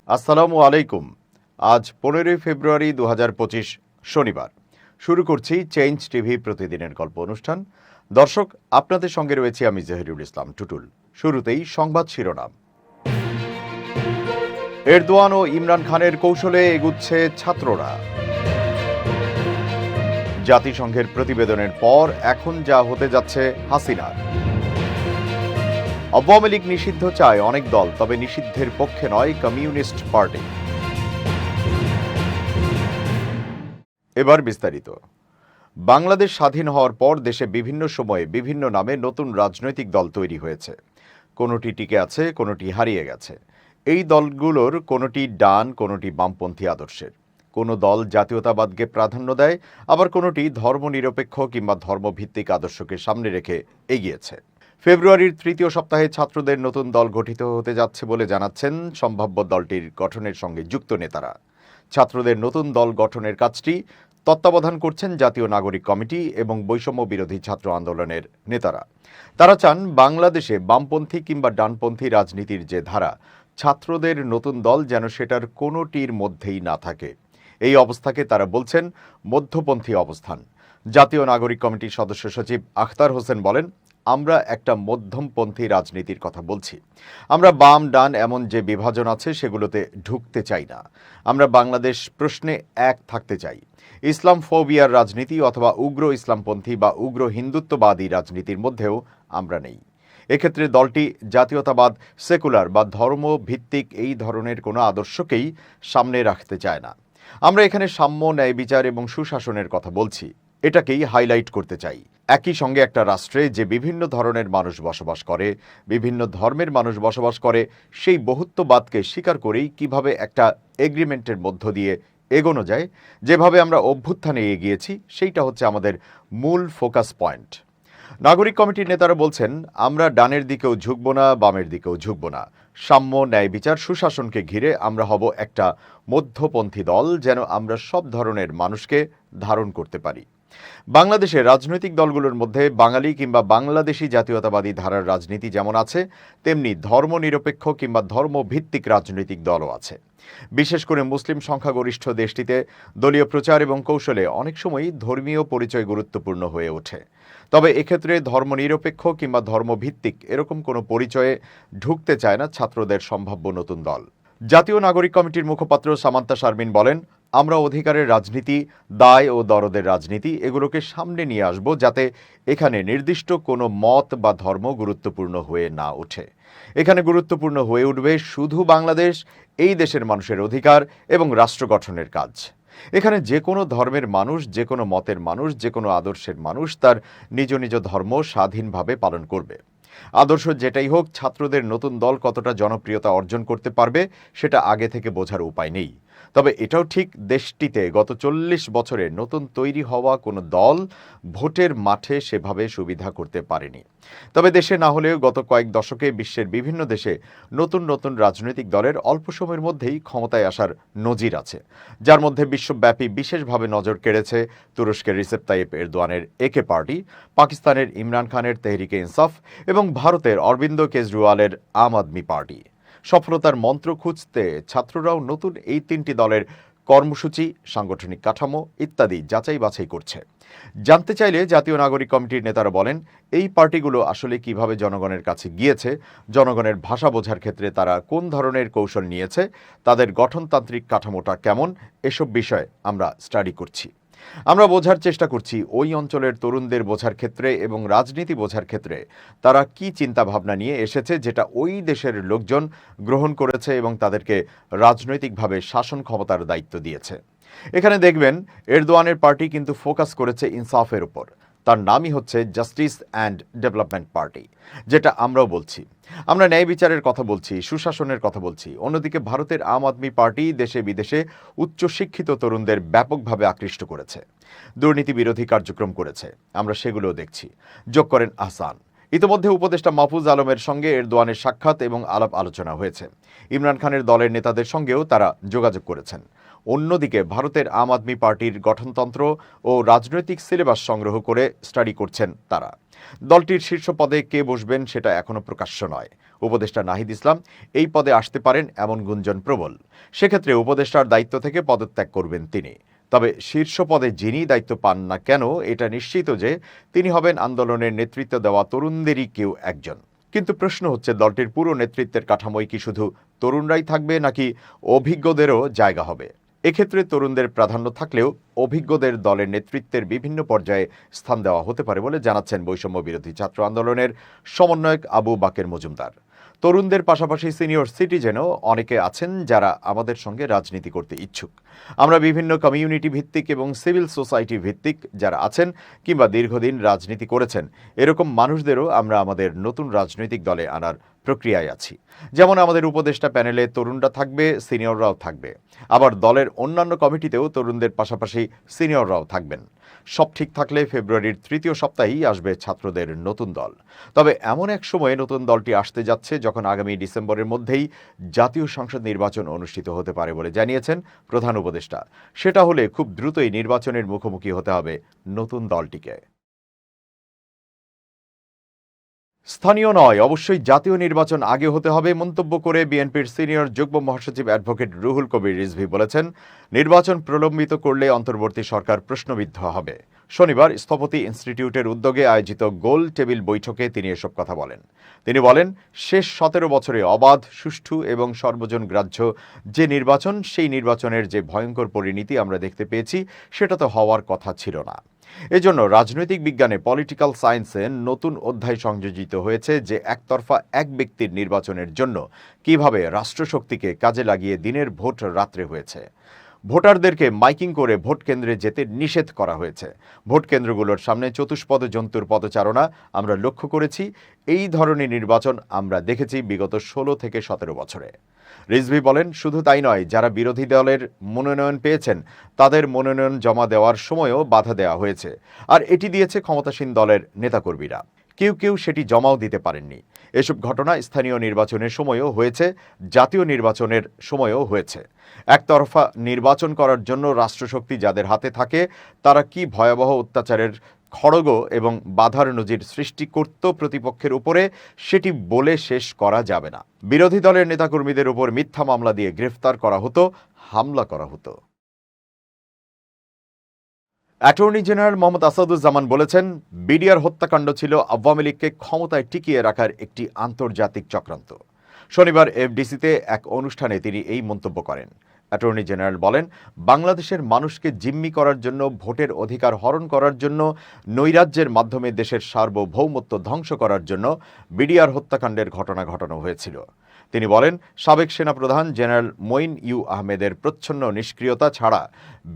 আসসালামু আলাইকুম। আজ 15 ফেব্রুয়ারি 2025 শনিবার। শুরু করছি চেঞ্জ টিভি প্রতিদিনের গল্প অনুষ্ঠান। দর্শক, আপনাদের সঙ্গে রয়েছি আমি জহিরুল ইসলাম টুটুল। শুরুতেই সংবাদ শিরোনাম। এরদোয়ান ও ইমরান খানের কৌশলে এগুচ্ছে ছাত্ররা। জাতিসংঘের প্রতিবেদনের পর এখন যা হতে যাচ্ছে হাসিনার। আওয়ামী লীগ নিষিদ্ধ চায় অনেক দল, তবে নিষিদ্ধের পক্ষে নয় কমিউনিস্ট পার্টি। এবার বিস্তারিত। বাংলাদেশ স্বাধীন হওয়ার পর দেশে বিভিন্ন সময়ে বিভিন্ন নামে নতুন রাজনৈতিক দল তৈরি হয়েছে। কোনোটি টিকে আছে, কোনোটি হারিয়ে গেছে। এই দলগুলোর কোনোটি ডান, কোনোটি বামপন্থী আদর্শের। কোনো দল জাতীয়তাবাদকে প্রাধান্য দেয়, আবার কোনোটি ধর্মনিরপেক্ষ কিংবা ধর্মভিত্তিক আদর্শকে সামনে রেখে এগিয়েছে। ফেব্রুয়ারির তৃতীয় সপ্তাহে ছাত্রদের নতুন দল গঠিত হতে যাচ্ছে বলে জানাচ্ছেন সম্ভাব্য দলটির গঠনের সঙ্গে যুক্ত নেতারা। ছাত্রদের নতুন দল গঠনের কাজটি তত্ত্বাবধান করছেন জাতীয় নাগরিক কমিটি এবং বৈষম্য বিরোধী ছাত্র আন্দোলনের নেতারা। তারা চান বাংলাদেশে বামপন্থী কিংবা ডানপন্থী রাজনীতির যে ধারা, ছাত্রদের নতুন দল যেন সেটার কোনোটির মধ্যেই না থাকে। এই অবস্থাকে তারা বলছেন মধ্যপন্থী অবস্থান। জাতীয় নাগরিক কমিটির সদস্য সচিব আখতার হোসেন বলেন, আমরা একটা মধ্যমপন্থী রাজনীতির কথা বলছি। আমরা বাম ডান এমন যে বিভাজন আছে সেগুলোতে ঢুকতে চাই না। আমরা বাংলাদেশ প্রশ্নে এক থাকতে চাই। ইসলাম ফোবিয়ার রাজনীতি অথবা উগ্র ইসলামপন্থী বা উগ্র হিন্দুত্ববাদী রাজনীতির মধ্যেও আমরা নেই। এক্ষেত্রে দলটি জাতীয়তাবাদ, সেকুলার বা ধর্মভিত্তিক এই ধরনের কোনো আদর্শকেই সামনে রাখতে চায় না। আমরা এখানে সাম্য, ন্যায় বিচার এবং সুশাসনের কথা বলছি। এটাকেই হাইলাইট করতে চাই। একই সঙ্গে একটা রাষ্ট্রে যে বিভিন্ন ধরনের মানুষ বসবাস করে, বিভিন্ন ধর্মের মানুষ বসবাস করে, সেই বহুত্ববাদকে স্বীকার করেই কিভাবে একটা এগ্রিমেন্টের মধ্য দিয়ে এগোনো যায়, যেভাবে আমরা অভ্যুত্থানে এগিয়েছি, সেইটা হচ্ছে আমাদের মূল ফোকাস পয়েন্ট। নাগরিক কমিটির নেতারা বলছেন, আমরা ডানের দিকেও ঝুঁকব না, বামের দিকেও ঝুঁকব না। সাম্য, ন্যায় বিচার, সুশাসনকে ঘিরে আমরা হব একটা মধ্যপন্থী দল, যেন আমরা সব ধরনের মানুষকে ধারণ করতে পারি। বাংলাদেশের রাজনৈতিক দলগুলোর মধ্যে বাঙালি কিংবা বাংলাদেশি জাতীয়তাবাদী ধারার রাজনীতি যেমন আছে, তেমনি ধর্মনিরপেক্ষ কিংবা ধর্মভিত্তিক রাজনৈতিক দলও আছে। বিশেষ করে মুসলিম সংখ্যাগরিষ্ঠ দেশটিতে দলীয় প্রচার এবং কৌশলে অনেক সময়ই ধর্মীয় পরিচয় গুরুত্বপূর্ণ হয়ে ওঠে। তবে এক্ষেত্রে ধর্মনিরপেক্ষ কিংবা ধর্মভিত্তিক এরকম কোনো পরিচয়ে ঢুকতে চায় না ছাত্রদের সম্ভাব্য নতুন দল। জাতীয় নাগরিক কমিটির মুখপাত্র সামান্তা শারমিন বলেন, আমরা অধিকারের রাজনীতি, দায় ও দরদের রাজনীতি এগুলোকে সামনে নিয়ে আসব, যাতে এখানে নির্দিষ্ট কোনো মত বা ধর্ম গুরুত্বপূর্ণ হয়ে না ওঠে। এখানে গুরুত্বপূর্ণ হয়ে উঠবে শুধু বাংলাদেশ, এই দেশের মানুষের অধিকার এবং রাষ্ট্র গঠনের কাজ। এখানে যে কোনো ধর্মের মানুষ, যে কোনো মতের মানুষ, যে কোনো আদর্শের মানুষ তার নিজ নিজ ধর্ম স্বাধীনভাবে পালন করবে। আদর্শ যেটাই হোক, ছাত্রদের নতুন দল কতটা জনপ্রিয়তা অর্জন করতে পারবে সেটা আগে থেকে বোঝার উপায় নেই। তবে এটাও ঠিক, দেশটিতে গত 40 বছরে নতুন তৈরি হওয়া কোনো দল ভোটের মাঠে সেভাবে সুবিধা করতে পারেনি। তবে দেশে না হলেও গত কয়েক দশকে বিশ্বের বিভিন্ন দেশে নতুন নতুন রাজনৈতিক দলের অল্প সময়ের মধ্যেই ক্ষমতায় আসার নজির আছে, যার মধ্যে বিশ্বব্যাপী বিশেষভাবে নজর কেড়েছে তুরস্কের রিসেপ তাইয়েপ এরদোয়ানের একে পার্টি, পাকিস্তানের ইমরান খানের তেহরিকে ইনসাফ এবং ভারতের অরবিন্দ কেজরিওয়ালের আম আদমি পার্টি। সফলতার মন্ত্র খুঁজতে ছাত্ররাও নতুন এই তিনটি দলের কর্মসূচি, সাংগঠনিক কাঠামো ইত্যাদি যাচাই বাছাই করছে। জানতে চাইলে জাতীয় নাগরিক কমিটির নেতারা বলেন, এই পার্টিগুলো আসলে কিভাবে জনগণের কাছে গিয়েছে, জনগণের ভাষা বোঝার ক্ষেত্রে তারা কোন ধরনের কৌশল নিয়েছে, তাদের গঠনতান্ত্রিক কাঠামোটা কেমন, এসব বিষয়ে আমরা স্টাডি করছি। আমরা বোঝার চেষ্টা করছি ওই অঞ্চলের তরুণদের বোঝার ক্ষেত্রে এবং রাজনীতি বোঝার ক্ষেত্রে তারা কি চিন্তা ভাবনা নিয়ে এসেছে, যেটা ওই দেশের লোকজন গ্রহণ করেছে এবং তাদেরকে রাজনৈতিকভাবে শাসন ক্ষমতার দায়িত্ব দিয়েছে। এখানে দেখবেন এরদোয়ানের পার্টি কিন্তু ফোকাস করেছে ইনসাফের উপর। তার নামই হচ্ছে জাস্টিস অ্যান্ড ডেভেলপমেন্ট পার্টি, যেটা আমরাও বলছি। আমরা ন্যায় বিচারের কথা বলছি, সুশাসনের কথা বলছি। অন্যদিকে ভারতের আম আদমি পার্টি দেশে বিদেশে উচ্চশিক্ষিত তরুণদের ব্যাপকভাবে আকৃষ্ট করেছে, দুর্নীতি বিরোধী কার্যক্রম করেছে। আমরা সেগুলোও দেখছি, যোগ করেন আহসান। ইতিমধ্যে উপদেষ্টা মাহফুজ আলমের সঙ্গে এরদোয়ানের সাক্ষাৎ এবং আলাপ আলোচনা হয়েছে। ইমরান খানের দলের নেতাদের সঙ্গেও তারা যোগাযোগ করেছেন। অন্যদিকে ভারতের আম আদমি পার্টির গঠনতন্ত্র ও রাজনৈতিক সিলেবাস সংগ্রহ করে স্টাডি করছেন তারা। দলটির শীর্ষ পদে কে বসবেন সেটা এখনো প্রকাশ্য নয়। উপদেষ্টা নাহিদ ইসলাম এই পদে আসতে পারেন এমন গুঞ্জন প্রবল। সেক্ষেত্রে উপদেষ্টার দায়িত্ব থেকে পদত্যাগ করবেন তিনি। তবে শীর্ষ পদে যিনি দায়িত্ব পান না কেন, এটা নিশ্চিত যে তিনি হবেন আন্দোলনের নেতৃত্ব দেওয়া তরুণদেরই কেউ একজন। কিন্তু প্রশ্ন হচ্ছে, দলটির পুরো নেতৃত্বের কাঠামোয় কি শুধু তরুণরাই থাকবে নাকি অভিজ্ঞদেরও জায়গা হবে? এক্ষেত্রে তরুণদের প্রাধান্য থাকলেও অভিজ্ঞদের দলের নেতৃত্বের বিভিন্ন পর্যায়ে স্থান দেওয়া হতে পারে বলে জানাচ্ছেন বৈষম্য বিরোধী ছাত্র আন্দোলনের সমন্বয়ক আবু বাকের মজুমদার। তরুণদের পাশাপাশি সিনিয়র সিটিজেনও অনেকে আছেন যারা আমাদের সঙ্গে রাজনীতি করতে ইচ্ছুক। আমরা বিভিন্ন কমিউনিটি ভিত্তিক এবং সিভিল সোসাইটি ভিত্তিক যারা আছেন কিংবা দীর্ঘদিন রাজনীতি করেছেন, এরকম মানুষদেরও আমরা আমাদের নতুন রাজনৈতিক দলে আনার প্রক্রিয়ায় আছি। যেমন আমাদের উপদেষ্টা প্যানেলে তরুণরা থাকবে, সিনিয়ররাও থাকবে। আবার দলের অন্যান্য কমিটিতেও তরুণদের পাশাপাশি সিনিয়ররাও থাকবেন। সব ঠিক থাকলে ফেব্রুয়ারির তৃতীয় সপ্তাহেই আসবে ছাত্রদের নতুন দল। তবে এমন এক সময়ে নতুন দলটি আসতে যাচ্ছে যখন আগামী ডিসেম্বরের মধ্যেই জাতীয় সংসদ নির্বাচন অনুষ্ঠিত হতে পারে বলে জানিয়েছেন প্রধান উপদেষ্টা। সেটা হলে খুব দ্রুতই নির্বাচনের মুখোমুখি হতে হবে নতুন দলটিকে। স্থানীয় নয়, অবশ্যই জাতীয় নির্বাচন আগে হতে হবে মন্তব্য করে বিএনপির সিনিয়র যুগ্ম মহাসচিব অ্যাডভোকেট রুহুল কবির রিজভী বলেছেন, নির্বাচন প্রলম্বিত করলে অন্তর্বর্তী সরকার প্রশ্নবিদ্ধ হবে। শনিবার স্থপতি ইনস্টিটিউটের উদ্যোগে আয়োজিত গোল টেবিল বৈঠকে তিনি এসব কথা বলেন। তিনি বলেন, শেষ 17 বছরে অবাধ, সুষ্ঠু এবং সর্বজন গ্রাহ্য যে নির্বাচন, সেই নির্বাচনের যে ভয়ঙ্কর পরিণতি আমরা দেখতে পেয়েছি, সেটা তো হওয়ার কথা ছিল না। এজন্য রাজনৈতিক বিজ্ঞানে, পলিটিক্যাল সায়েন্সে নতুন অধ্যায় সংযোজিত হয়েছে যে একতরফা এক ব্যক্তির নির্বাচনের জন্য কিভাবে রাষ্ট্রশক্তিকে কাজে লাগিয়ে দিনের ভোট রাত্রে হয়েছে। ভোটারদেরকে মাইকিং করে ভোট কেন্দ্রে যেতে নিষেধ করা হয়েছে। ভোট কেন্দ্রগুলোর সামনে চতুষ্পদ জন্তুর পদচারণা আমরা লক্ষ্য করেছি। এই ধরনের নির্বাচন আমরা দেখেছি বিগত 16 থেকে 17 বছরে। রিজভী বলেন, শুধু তাই নয়, যারা বিরোধী দলের মনোনয়ন পেয়েছেন তাদের মনোনয়ন জমা দেওয়ার সময়ও বাধা দেওয়া হয়েছে, আর এটি দিয়েছে ক্ষমতাসীন দলের নেতাকর্মীরা। কেউ কেউ সেটি জমাও দিতে পারেননি। এসব ঘটনা স্থানীয় নির্বাচনের সময়ও হয়েছে, জাতীয় নির্বাচনের সময়ও হয়েছে। একতরফা নির্বাচন করার জন্য রাষ্ট্রশক্তি যাদের হাতে থাকে, তারা কি ভয়াবহ অত্যাচারের খড়গ এবং বাধার নজির সৃষ্টি করত প্রতিপক্ষের উপরে, সেটি বলে শেষ করা যাবে না। বিরোধী দলের নেতাকর্মীদের উপর মিথ্যা মামলা দিয়ে গ্রেফতার করা হতো, হামলা করা হতো। অ্যাটর্নি জেনারেল মোহাম্মদ আসাদুজ্জামান বলেছেন, বিডিআর হত্যাকাণ্ড ছিল আওয়ামী লীগকে ক্ষমতায় টিকিয়ে রাখার একটি আন্তর্জাতিক চক্রান্ত। শনিবার এফডিসিতে এক অনুষ্ঠানে তিনি এই মন্তব্য করেন। অ্যাটর্নি জেনারেল বলেন, বাংলাদেশের মানুষকে জিম্মি করার জন্য, ভোটের অধিকার হরণ করার জন্য, নৈরাজ্যের মাধ্যমে দেশের সার্বভৌমত্ব ধ্বংস করার জন্য বিডিআর হত্যাকাণ্ডের ঘটনা ঘটানো হয়েছিল। তিনি বলেন, সাবেক সেনাপ্রধান জেনারেল মঈন ইউ আহমেদের প্রচ্ছন্ন নিষ্ক্রিয়তা ছাড়া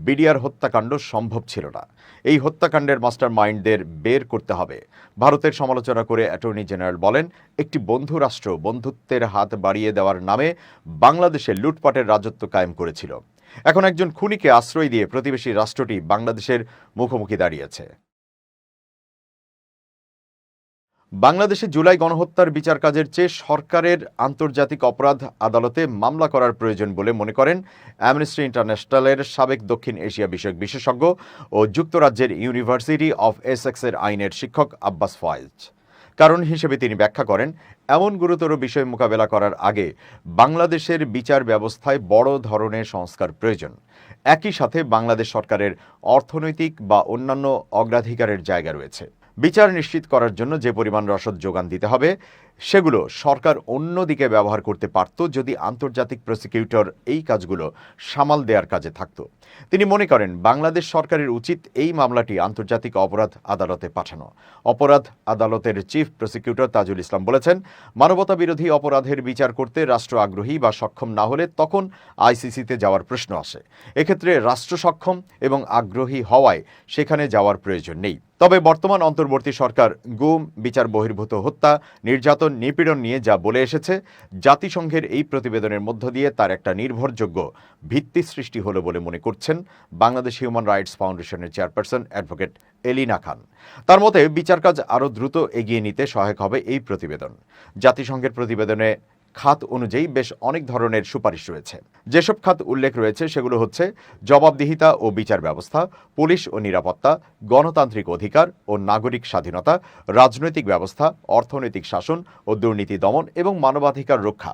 বিডিআর হত্যাকাণ্ড সম্ভব ছিল না। এই হত্যাকাণ্ডের মাস্টার মাইন্ডদের বের করতে হবে। ভারতের সমালোচনা করে অ্যাটর্নি জেনারেল বলেন, একটি বন্ধু রাষ্ট্র বন্ধুত্বের হাত বাড়িয়ে দেওয়ার নামে বাংলাদেশে লুটপাটের রাজত্ব কায়েম করেছিল। এখন একজন খুনিকে আশ্রয় দিয়ে প্রতিবেশী রাষ্ট্রটি বাংলাদেশের মুখোমুখি দাঁড়িয়েছে। বাংলাদেশে জুলাই গণহত্যার বিচার কাজের চেয়ে সরকারের আন্তর্জাতিক অপরাধ আদালতে মামলা করার প্রয়োজন বলে মনে করেন অ্যামনেস্টি ইন্টারন্যাশনালের সাবেক দক্ষিণ এশিয়া বিষয়ক বিশেষজ্ঞ ও যুক্তরাজ্যের ইউনিভার্সিটি অফ এসেক্সের আইনের শিক্ষক আব্বাস ফয়েজ। কারণ হিসেবে তিনি ব্যাখ্যা করেন, এমন গুরুতর বিষয় মোকাবেলা করার আগে বাংলাদেশের বিচার ব্যবস্থায় বড় ধরনের সংস্কার প্রয়োজন। একই সাথে বাংলাদেশ সরকারের অর্থনৈতিক বা অন্যান্য অগ্রাধিকারের জায়গা রয়েছে। বিচার নিশ্চিত করার জন্য যে পরিমাণ রসদ যোগান দিতে হবে, সেগুলো সরকার অন্যদিকে ব্যবহার করতে পারত যদি আন্তর্জাতিক প্রসিকিউটর এই কাজগুলো সামাল দেওয়ার কাজে থাকত। তিনি মনে করেন, বাংলাদেশ সরকারের উচিত এই মামলাটি আন্তর্জাতিক অপরাধ আদালতে পাঠানো। অপরাধ আদালতের চিফ প্রসিকিউটর তাজুল ইসলাম বলেছেন, মানবতা বিরোধী অপরাধের বিচার করতে রাষ্ট্র আগ্রহী বা সক্ষম না হলে তখন আইসিসিতে যাওয়ার প্রশ্ন আসে। এক্ষেত্রে রাষ্ট্র সক্ষম এবং আগ্রহী হওয়ায় সেখানে যাওয়ার প্রয়োজন নেই। তবে বর্তমান অন্তর্বর্তী সরকার গুম, বিচার বহির্ভূত হত্যা, নির্যাতন, নিপীড়ন নিয়ে যা বলে এসেছে, জাতিসংঘের এই প্রতিবেদনের মধ্য দিয়ে তার একটা নির্ভরযোগ্য ভিত্তি সৃষ্টি হলো বলে মনে করছেন বাংলাদেশ হিউম্যান রাইটস ফাউন্ডেশনের চেয়ারপারসন অ্যাডভোকেট এলিনা খান। তার মতে, বিচার কাজ আরও দ্রুত এগিয়ে নিতে সহায়ক হবে এই প্রতিবেদন। জাতিসংঘের প্রতিবেদনে খাত অনুযায়ী বেশ অনেক ধরনের সুপারিশ রয়েছে। যেসব খাত উল্লেখ রয়েছে সেগুলো হচ্ছে জবাবদিহিতা ও বিচার ব্যবস্থা, পুলিশ ও নিরাপত্তা, গণতান্ত্রিক অধিকার ও নাগরিক স্বাধীনতা, রাজনৈতিক ব্যবস্থা, অর্থনৈতিক শাসন ও দুর্নীতি দমন এবং মানবাধিকার রক্ষা।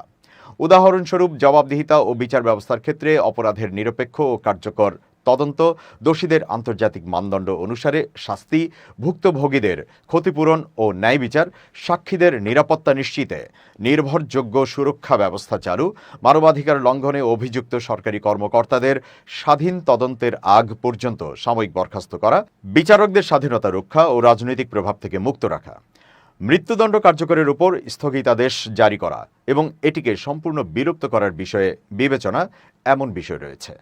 উদাহরণস্বরূপ, জবাবদিহিতা ও বিচার ব্যবস্থার ক্ষেত্রে অপরাধের নিরপেক্ষ ও কার্যকর তদন্ত, দোষীদের আন্তর্জাতিক মানদণ্ড অনুসারে শাস্তি, ভুক্তভোগীদের ক্ষতিপূরণ ও ন্যায় বিচার, সাক্ষীদের নিরাপত্তা নিশ্চিতে নির্ভরযোগ্য সুরক্ষা ব্যবস্থা চালু, মানবাধিকার লঙ্ঘনে অভিযুক্ত সরকারি কর্মকর্তাদের স্বাধীন তদন্তের আগ পর্যন্ত সাময়িক বরখাস্ত করা, বিচারকদের স্বাধীনতা রক্ষা ও রাজনৈতিক প্রভাব থেকে মুক্ত রাখা, মৃত্যুদণ্ড কার্যকরের উপর স্থগিতাদেশ জারি করা এবং এটিকে সম্পূর্ণ বিলুপ্ত করার বিষয়ে বিবেচনা, এমন বিষয় রয়েছে।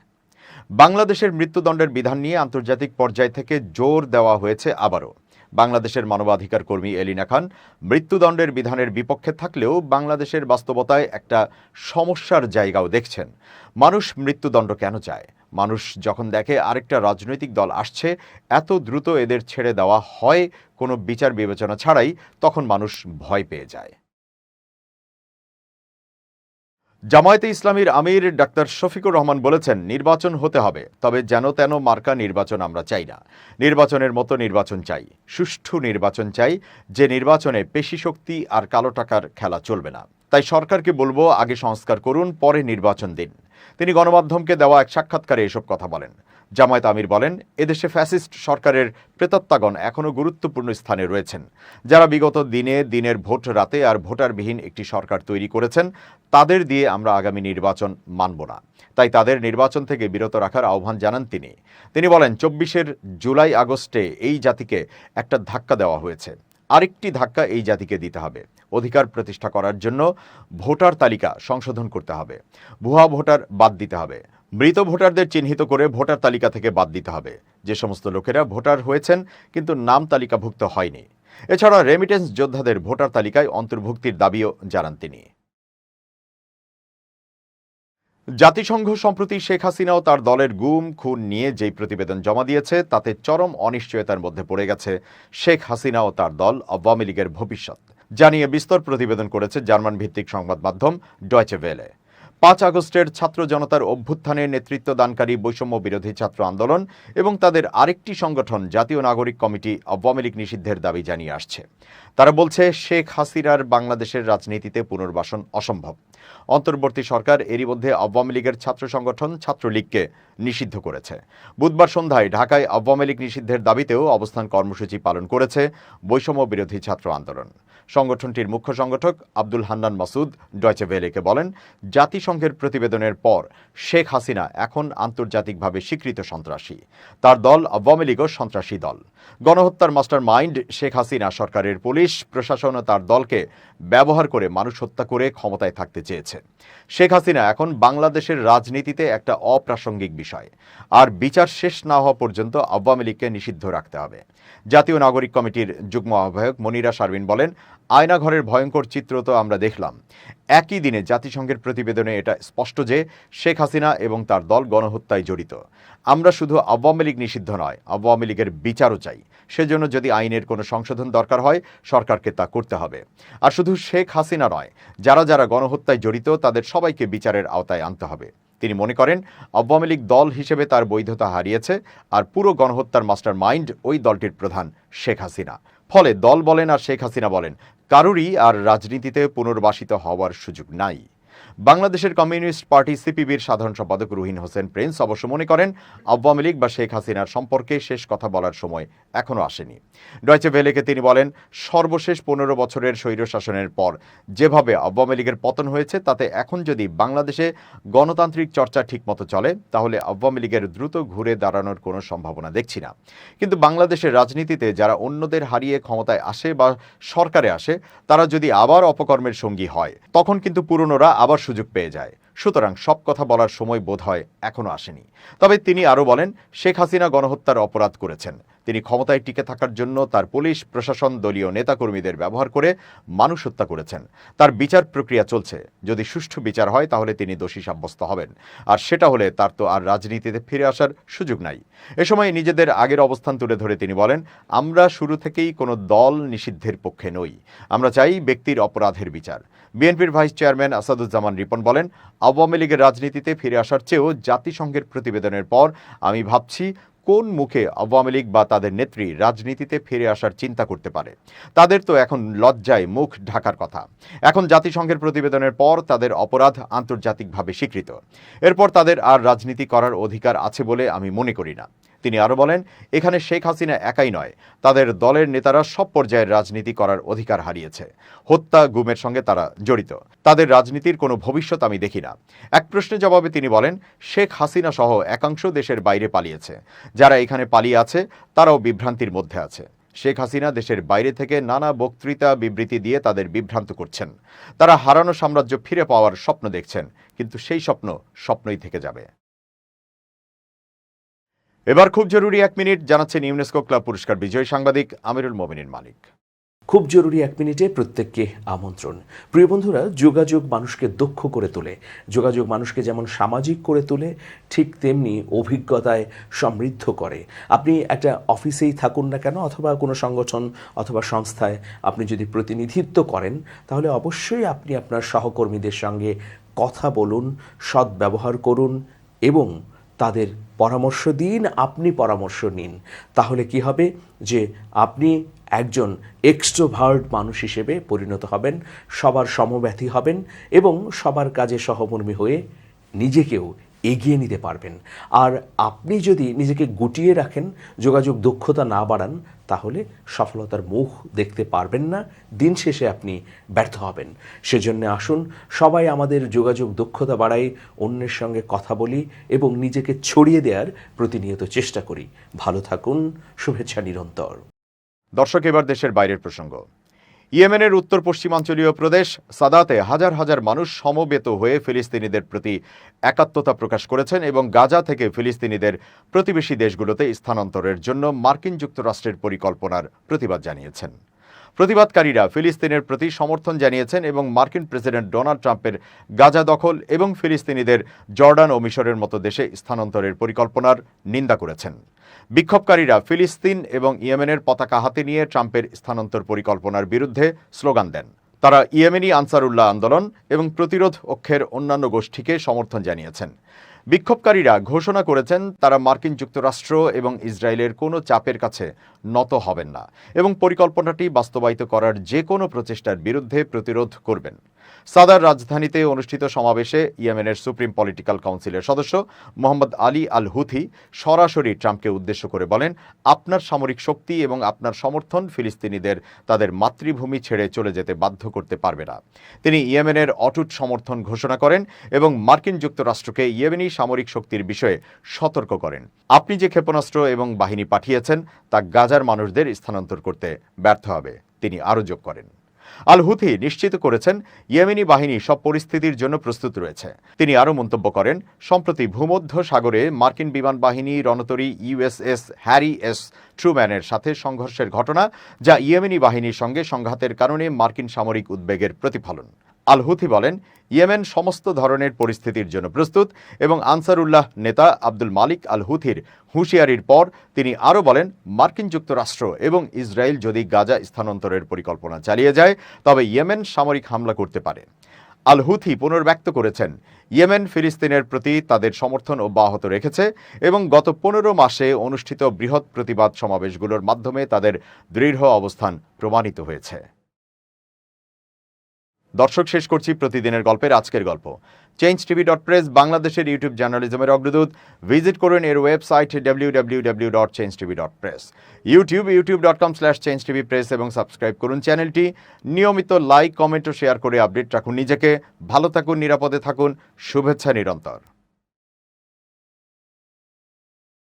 বাংলাদেশের মৃত্যুদণ্ডের বিধান নিয়ে আন্তর্জাতিক পর্যায় থেকে জোর দেওয়া হয়েছে আবারও। বাংলাদেশের মানবাধিকার কর্মী এলিনা খান মৃত্যুদণ্ডের বিধানের বিপক্ষে থাকলেও বাংলাদেশের বাস্তবতায় একটা সমস্যার জায়গাও দেখছেন। মানুষ মৃত্যুদণ্ড কেন চায়? মানুষ যখন দেখে আরেকটা রাজনৈতিক দল আসছে, এত দ্রুত এদের ছেড়ে দেওয়া হয় কোনো বিচার বিবেচনা ছাড়াই, তখন মানুষ ভয় পেয়ে যায়। জামায়াতে ইসলামীর আমির ডাক্তার শফিকুর রহমান বলেছেন, নির্বাচন হতে হবে, তবে যেন তেন মার্কা নির্বাচন আমরা চাই না। নির্বাচনের মতো নির্বাচন চাই, সুষ্ঠু নির্বাচন চাই, যে নির্বাচনে পেশি শক্তি আর কালো টাকার খেলা চলবে না। তাই সরকারকে বলবো, আগে সংস্কার করুন, পরে নির্বাচন দিন। তিনি গণমাধ্যমকে দেওয়া এক সাক্ষাৎকারে এসব কথা বলেন। জামায়াত আমির বলেন, এদেশে ফ্যাসিস্ট সরকারের প্রেতাত্মাগণ এখনও গুরুত্বপূর্ণ স্থানে রয়েছেন, যারা বিগত দিনের ভোট রাতে আর ভোটারবিহীন একটি সরকার তৈরি করেছেন। তাদের দিয়ে আমরা আগামী নির্বাচন মানব না। তাই তাদের নির্বাচন থেকে বিরত রাখার আহ্বান জানান তিনি বলেন, 24 জুলাই আগস্টে এই জাতিকে একটা ধাক্কা দেওয়া হয়েছে, আরেকটি ধাক্কা এই জাতিকে দিতে হবে। অধিকার প্রতিষ্ঠা করার জন্য ভোটার তালিকা সংশোধন করতে হবে, ভুয়া ভোটার বাদ দিতে হবে, মৃত ভোটারদের চিহ্নিত করে ভোটার তালিকা থেকে বাদ দিতে হবে, যে সমস্ত লোকেরা ভোটার হয়েছেন কিন্তু নাম তালিকাভুক্ত হয়নি। এছাড়া রেমিটেন্স যোদ্ধাদের ভোটার তালিকায় অন্তর্ভুক্তির দাবিও জানান তিনি। জাতিসংঘ সম্প্রতি শেখ হাসিনা ও তার দলের গুম খুন নিয়ে যেই প্রতিবেদন জমা দিয়েছে, তাতে চরম অনিশ্চয়তার মধ্যে পড়ে গেছে শেখ হাসিনা ও তার দল আওয়ামী লীগের ভবিষ্যৎ, জানিয়ে বিস্তর প্রতিবেদন করেছে জার্মান ভিত্তিক সংবাদ মাধ্যম ডয়চে ভেলে। 5 আগস্টের ছাত্র জনতার অভ্যুত্থানের নেতৃত্ব দানকারী বৈষম্য বিরোধী ছাত্র আন্দোলন এবং তাদের আরেকটি সংগঠন জাতীয় নাগরিক কমিটি আওয়ামী লীগ নিষিদ্ধের দাবি জানিয়ে আসছে। তারা বলছে, শেখ হাসিনার বাংলাদেশের রাজনীতিতে পুনর্বাসন অসম্ভব। অন্তর্বর্তী সরকার এরই মধ্যে আওয়ামী লীগের ছাত্র সংগঠন ছাত্রলীগকে নিষিদ্ধ করেছে। বুধবার সন্ধ্যায় ঢাকায় আওয়ামী লীগ নিষিদ্ধের দাবিতেও অবস্থান কর্মসূচি পালন করেছে বৈষম্য বিরোধী ছাত্র আন্দোলন। সংগঠনটির মুখ্য সংগঠক আব্দুল হান্নান মাসুদ ডয়চে ভেলেকে বলেন, জাতিসংঘের প্রতিবেদনের পর শেখ হাসিনা এখন আন্তর্জাতিকভাবে স্বীকৃত সন্ত্রাসী। তার দল আওয়ামী লীগও সন্ত্রাসী দল। গণহত্যার মাস্টার মাইন্ড শেখ হাসিনা সরকারের পুলিশ প্রশাসন ও তার দলকে ব্যবহার করে মানুষ হত্যা করে ক্ষমতায় থাকতে চেয়েছে। শেখ হাসিনা এখন বাংলাদেশের রাজনীতিতে একটা অপ্রাসঙ্গিক বিষয়, আর বিচার শেষ না হওয়া পর্যন্ত আওয়ামী লীগকে নিষিদ্ধ রাখতে হবে। জাতীয় নাগরিক কমিটির যুগ্ম আহ্বায়ক মনিরা শারমিন বলেন, আয়নাঘরের ভয়ঙ্কর চিত্র তো আমরা দেখলাম। একই দিনে জাতিসংঘের প্রতিবেদনে এটা স্পষ্ট যে শেখ হাসিনা এবং তার দল গণহত্যায় জড়িত। আমরা শুধু আওয়ামী লীগ নিষিদ্ধ নয়, আওয়ামী লীগের বিচারও চাই। সেজন্য যদি আইনের কোনো সংশোধন দরকার হয়, সরকারকে তা করতে হবে। আর শুধু শেখ হাসিনা নয়, যারা যারা গণহত্যায় জড়িত তাদের সবাইকে বিচারের আওতায় আনতে হবে। তিনি মনে করেন, আওয়ামী লীগ দল হিসেবে তার বৈধতা হারিয়েছে, আর পুরো গণহত্যার মাস্টার মাইন্ড ওই দলটির প্রধান শেখ হাসিনা। ফলে দল বলেন আর শেখ হাসিনা বলেন, কারোরই আর রাজনীতিতে পুনর্বাসিত হওয়ার সুযোগ নাই। বাংলাদেশের কমিউনিস্ট পার্টি সিপিবির সাধারণ সম্পাদক রুহিন হোসেন প্রিন্স অবশ্য মনে করেন, আওয়ামী লীগ বা শেখ হাসিনার সম্পর্কে শেষ কথা বলার সময় এখনও আসেনি। ডয়চে ভেলেকে তিনি বলেন, সর্বশেষ 15 বছরের স্বৈরশাসনের পর যেভাবে আওয়ামী লীগের পতন হয়েছে, তাতে এখন যদি বাংলাদেশে গণতান্ত্রিক চর্চা ঠিকমতো চলে, তাহলে আওয়ামী লীগের দ্রুত ঘুরে দাঁড়ানোর কোনো সম্ভাবনা দেখছি না। কিন্তু বাংলাদেশের রাজনীতিতে যারা অন্যদের হারিয়ে ক্ষমতায় আসে বা সরকারে আসে, তারা যদি আবার অপকর্মের সঙ্গী হয়, তখন কিন্তু পুরনোরা আবার সুযোগ পেয়ে যায়। সুতরাং সব কথা বলার সময় বোধহয় এখনো আসেনি। তবে তিনি আরও বলেন, শেখ হাসিনা গণহত্যার অপরাধ করেছেন, তিনি ক্ষমতায় টিকে থাকার জন্য তার পুলিশ প্রশাসন দলীয় নেতাকর্মীদের ব্যবহার করে মানুষ হত্যা করেছেন। তার বিচার প্রক্রিয়া চলছে। যদি সুষ্ঠু বিচার হয় তাহলে তিনি দোষী সাব্যস্ত হবেন, আর সেটা হলে তার তো আর রাজনীতিতে ফিরে আসার সুযোগ নাই। এ সময় নিজেদের আগের অবস্থান তুলে ধরে তিনি বলেন, আমরা শুরু থেকেই কোনো দল নিষিদ্ধের পক্ষে নই, আমরা চাই ব্যক্তির অপরাধের বিচার। বিএনপির ভাইস চেয়ারম্যান আসাদুজ্জামান রিপন বলেন, আওয়ামী লীগের রাজনীতিতে ফিরে আসার চেয়েও জাতিসংঘের প্রতিবেদনের পর আমি ভাবছি কোন মুখে আওয়ামী লীগ বা তাদের নেত্রী রাজনীতিতে ফিরে আসার চিন্তা করতে পারে। তাদের তো এখন লজ্জায় মুখ ঢাকার কথা। এখন জাতিসংঘের প্রতিবেদনের পর তাদের অপরাধ আন্তর্জাতিকভাবে স্বীকৃত। এরপর তাদের আর রাজনীতি করার অধিকার আছে বলে আমি মনে করি না। তিনি আরও বলেন, এখানে শেখ হাসিনা একাই নয়, তাদের দলের নেতারা সব পর্যায়ের রাজনীতি করার অধিকার হারিয়েছে। হত্যা গুমের সঙ্গে তারা জড়িত। তাদের রাজনীতির কোনো ভবিষ্যৎ আমি দেখি না। এক প্রশ্নের জবাবে তিনি বলেন, শেখ হাসিনা সহ একাংশ দেশের বাইরে পালিয়েছে। যারা এখানে পালিয়ে আছে তারাও বিভ্রান্তির মধ্যে আছে। শেখ হাসিনা দেশের বাইরে থেকে নানা বক্তৃতা বিবৃতি দিয়ে তাদের বিভ্রান্ত করছেন। তারা হারানো সাম্রাজ্য ফিরে পাওয়ার স্বপ্ন দেখছেন, কিন্তু সেই স্বপ্ন স্বপ্নই থেকে যাবে। এবার খুব জরুরি 1 মিনিট জানাচ্ছেন ইউনেস্কো ক্লাব পুরস্কার বিজয়ী সাংবাদিক আমিরুল মোমিনিন মালিক। খুব জরুরি 1 মিনিটে প্রত্যেককে আমন্ত্রণ। প্রিয় বন্ধুরা, যোগাযোগ মানুষকে দক্ষ করে তোলে। যোগাযোগ মানুষকে যেমন সামাজিক করে তোলে, ঠিক তেমনি অভিজ্ঞতায় সমৃদ্ধ করে। আপনি একটা অফিসেই থাকুন না কেন, অথবা কোনো সংগঠন অথবা সংস্থায় আপনি যদি প্রতিনিধিত্ব করেন, তাহলে অবশ্যই আপনি আপনার সহকর্মীদের সঙ্গে কথা বলুন, সদ্ব্যবহার করুন এবং তাদের পরামর্শ দিন, আপনি পরামর্শ নিন। তাহলে কি হবে যে আপনি একজন এক্সট্রোভার্ট মানুষ হিসেবে পরিণত হবেন, সবার সমব্যথী হবেন এবং সবার কাজে সহকর্মী হয়ে নিজেকেও এগিয়ে নিতে পারবেন। আর আপনি যদি নিজেকে গুটিয়ে রাখেন, যোগাযোগ দক্ষতা না বাড়ান, তাহলে সফলতার মুখ দেখতে পারবেন না, দিন শেষে আপনি ব্যর্থ হবেন। সেজন্য আসুন সবাই আমাদের যোগাযোগ দক্ষতা বাড়াই, অন্যের সঙ্গে কথা বলি এবং নিজেকে ছড়িয়ে দেওয়ার প্রতিনিয়ত চেষ্টা করি। ভালো থাকুন, শুভেচ্ছা নিরন্তর। দর্শক, এবার দেশের বাইরের প্রসঙ্গ। ইয়েমেনের উত্তর পশ্চিমাঞ্চলীয় প্রদেশ সাদাতে হাজার হাজার মানুষ সমবেত হয়ে ফিলিস্তিনিদের প্রতি একাত্মতা প্রকাশ করেছেন এবং গাজা থেকে ফিলিস্তিনিদের প্রতিবেশী দেশগুলোতে স্থানান্তরের জন্য মার্কিন যুক্তরাষ্ট্রের পরিকল্পনার প্রতিবাদ জানিয়েছেন। প্রতিবাদকারীরা ফিলিস্তিনের প্রতি সমর্থন জানিয়েছেন এবং মার্কিন প্রেসিডেন্ট ডোনাল্ড ট্রাম্পের গাজা দখল এবং ফিলিস্তিনিদের জর্ডান ও মিশরের মতো দেশে স্থানান্তরের পরিকল্পনার নিন্দা করেছেন। বিক্ষোভকারীরা ফিলিস্তিন এবং ইয়েমেনের পতাকা হাতে নিয়ে ট্রাম্পের স্থানান্তর পরিকল্পনার বিরুদ্ধে স্লোগান দেন। তারা ইয়েমেনি আনসারুল্লাহ আন্দোলন এবং প্রতিরোধ অক্ষের অন্যান্য গোষ্ঠীকে সমর্থন জানিয়েছেন। বিক্ষোভকারীরা ঘোষণা করেছেন তারা মার্কিন যুক্তরাষ্ট্র এবং ইসরায়েলের কোনো চাপের কাছে নত হবেন না এবং পরিকল্পনাটি বাস্তবায়িত করার যে কোনো প্রচেষ্টার বিরুদ্ধে প্রতিরোধ করবেন। সাদার রাজধানীতে অনুষ্ঠিত সমাবেশে ইয়েমেনের সুপ্রিম পলিটিক্যাল কাউন্সিলের সদস্য মোহাম্মদ আলী আল হুথি সরাসরি ট্রাম্পকে উদ্দেশ্য করে বলেন, আপনার সামরিক শক্তি এবং আপনার সমর্থন ফিলিস্তিনিদের তাদের মাতৃভূমি ছেড়ে চলে যেতে বাধ্য করতে পারবে না। তিনি ইয়েমেনের অটুট সমর্থন ঘোষণা করেন এবং মার্কিন যুক্তরাষ্ট্রকে ইয়েমেনি সামরিক শক্তির বিষয়ে সতর্ক করেন। আপনি যে ক্ষেপণাস্ত্র এবং বাহিনী পাঠিয়েছেন তা গাজার মানুষদের স্থানান্তর করতে ব্যর্থ হবে, তিনি আরও যোগ করেন। আল হুথি নিশ্চিত করেছেন ইয়েমেনি বাহিনী সব পরিস্থিতির জন্য প্রস্তুত রয়েছে। তিনি আরও মন্তব্য করেন, সম্প্রতি ভূমধ্য সাগরে মার্কিন বিমান বাহিনী রণতরী ইউএসএস হ্যারি এস ট্রুম্যানের সাথে সংঘর্ষের ঘটনা, যা ইয়েমেনি বাহিনীর সঙ্গে সংঘাতের কারণে মার্কিন সামরিক উদ্বেগের প্রতিফলন। আল হুথি বলেন, ইয়েমেন সমস্ত ধরনের পরিস্থিতির জন্য প্রস্তুত এবং আনসারুল্লাহ নেতা আব্দুল মালিক আল হুথির হুঁশিয়ারির পর তিনি আরও বলেন, মার্কিন যুক্তরাষ্ট্র এবং ইসরায়েল যদি গাজা স্থানান্তরের পরিকল্পনা চালিয়ে যায় তবে ইয়েমেন সামরিক হামলা করতে পারে। আল হুথি পুনর্ব্যক্ত করেছেন, ইয়েমেন ফিলিস্তিনের প্রতি তাদের সমর্থন অব্যাহত রেখেছে এবং গত 15 মাসে অনুষ্ঠিত বৃহৎ প্রতিবাদ সমাবেশগুলোর মাধ্যমে তাদের দৃঢ় অবস্থান প্রমাণিত হয়েছে। দর্শক, শেষ করছি প্রতিদিনের গল্পের আজকের গল্প। changetv.press বাংলাদেশের ইউটিউব জার্নালিজমের অগ্রদূত। ভিজিট করুন এর ওয়েবসাইট www.changetv.press, ইউটিউব youtube.com/changetvpress এবং সাবস্ক্রাইব করুন চ্যানেলটি। নিয়মিত লাইক, কমেন্ট ও শেয়ার করে আপডেট রাখুন নিজেকে। ভালো থাকুন, নিরাপদে থাকুন, শুভেচ্ছা নিরন্তর।